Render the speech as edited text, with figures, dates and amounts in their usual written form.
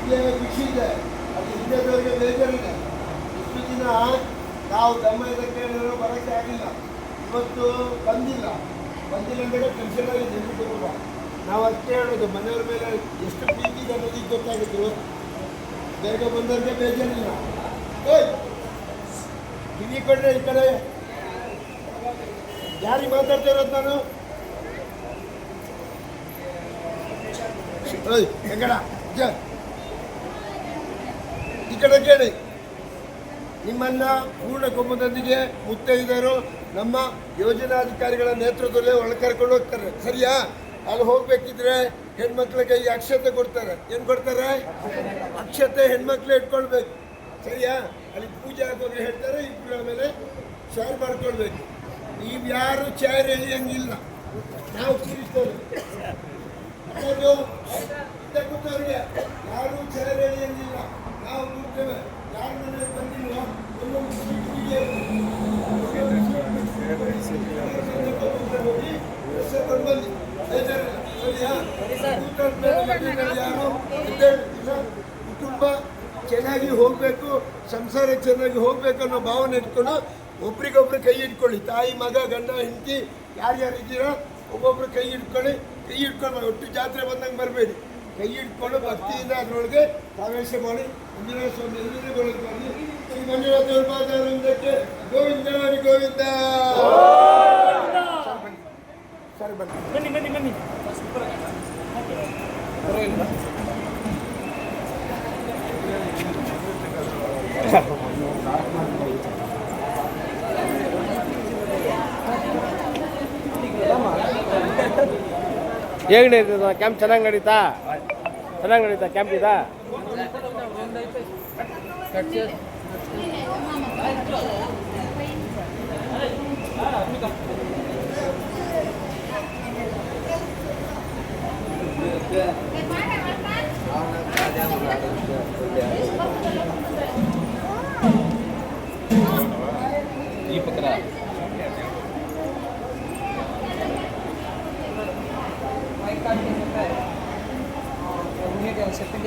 ಇದೇ ಖುಷಿ ಇದೆ. ಅದು ಹಿಂದೆದವರಿಗೆ ಬೇಜಾರಿದೆ. ಇಷ್ಟು ದಿನ ನಾವು ದಮ್ಮ ಇದಕ್ಕೆ ಹೇಳಿದ್ರು ಬರೋಕ್ಕೆ ಆಗಿಲ್ಲ. ಇವತ್ತು ಬಂದಿಲ್ಲ ಅಂದರೆ ಟೆನ್ಷನ್ ಆಗಿದೆ ಎಲ್ರಿಗೂ ಕೂಡ. ನಾವು ಅದಕ್ಕೆ ಹೇಳೋದು ಮನೆಯವ್ರ ಮೇಲೆ ಎಷ್ಟು ಪ್ರೀತಿ ಇದೆ ಅನ್ನೋದಕ್ಕೆ ಗೊತ್ತಾಗಿತ್ತು. ಬೇಗ ಬಂದವ್ರಿಗೆ ಬೇಜಾರಿಲ್ಲ. ಕಿವಿ ಕೊಡ್ರೆ ಈ ಕಡೆ ಯಾರಿಗೆ ಮಾತಾಡ್ತಾ ಇರೋದು ನಾನು? ಹೆಂಗಡ ಈ ಕಡೆ ಕೇಳಿ. ನಿಮ್ಮನ್ನ ಪೂರ್ಣ ಕುಟುಂಬದೊಂದಿಗೆ ಮುತ್ತೈದರು ನಮ್ಮ ಯೋಜನಾಧಿಕಾರಿಗಳ ನೇತೃತ್ವದಲ್ಲೇ ಒಳಗೆ ಕರ್ಕೊಂಡು ಹೋಗ್ತಾರೆ. ಸರಿಯಾ? ಅಲ್ಲಿ ಹೋಗ್ಬೇಕಿದ್ರೆ ಹೆಣ್ಮಕ್ಳಿಗೆ ಈ ಅಕ್ಷತೆ ಕೊಡ್ತಾರೆ. ಏನು ಕೊಡ್ತಾರೆ? ಅಕ್ಷತೆ ಹೆಣ್ಮಕ್ಳು ಇಟ್ಕೊಳ್ಬೇಕು. ಸರಿಯಾ? ಅಲ್ಲಿ ಪೂಜೆ ಆಗುವಾಗ ಹೇಳ್ತಾರೆ, ಇಬ್ಬರು ಆಮೇಲೆ ಶೇರ್ ಮಾಡ್ಕೊಳ್ಬೇಕು. ನೀವು ಯಾರು ಚೇರ್ ಎಳೆಯಂಗಿಲ್ಲ, ನಾವು ಕೂರಿಸ್ತೇವೆ. ಕೂತವ್ರಿಗೆ ಯಾರು ಚೇರ್ ಎಳೆಯಂಗಿಲ್ಲ, ನಾವು ಕೂರ್ತೇವೆ. ಯಾರ ಮನೆಗೆ ಬಂದಿಲ್ವೋ ಒಂದೊಂದು ಕುಟುಂಬ ಚೆನ್ನಾಗಿ ಹೋಗಬೇಕು, ಸಂಸಾರ ಚೆನ್ನಾಗಿ ಹೋಗ್ಬೇಕು ಅನ್ನೋ ಭಾವನೆ ಇಟ್ಕೊಂಡು ಒಬ್ರಿಗೊಬ್ರು ಕೈ ಇಟ್ಕೊಳ್ಳಿ. ತಾಯಿ, ಮಗ, ಗಂಡ, ಹೆಂಡತಿ ಯಾರ್ಯಾರಿದ್ದೀರೋ ಒಬ್ಬೊಬ್ರು ಕೈ ಇಟ್ಕೊಂಡು ಒಟ್ಟು ಜಾತ್ರೆ ಬಂದಂಗೆ ಬರಬೇಡಿ. ಕೈ ಇಟ್ಕೊಂಡು ಭಕ್ತಿಯಿಂದ ಅದರೊಳಗೆ ಪ್ರವೇಶ ಮಾಡಿ ಮಂಜುನಾಥ ಸ್ವಾಮಿ ಎಲ್ಲಿಗೊಳಗೆ ಬರಲಿ. ಈ ಮಂಜುನಾಥ ದೇವಪಾದಕ್ಕೆ ಗೋವಿಂದ ಗೋವಿಂದ. ಸರಿ ಬನ್ನಿ ಬನ್ನಿ ಬನ್ನಿ. ಹೇಗೆ ನಡೀತದ ಕ್ಯಾಂಪ್? ಚೆನ್ನಾಗಿ ನಡೀತಾ ಕ್ಯಾಂಪ್ ಇದಾ? ಈ ಪತ್ರ सेकंड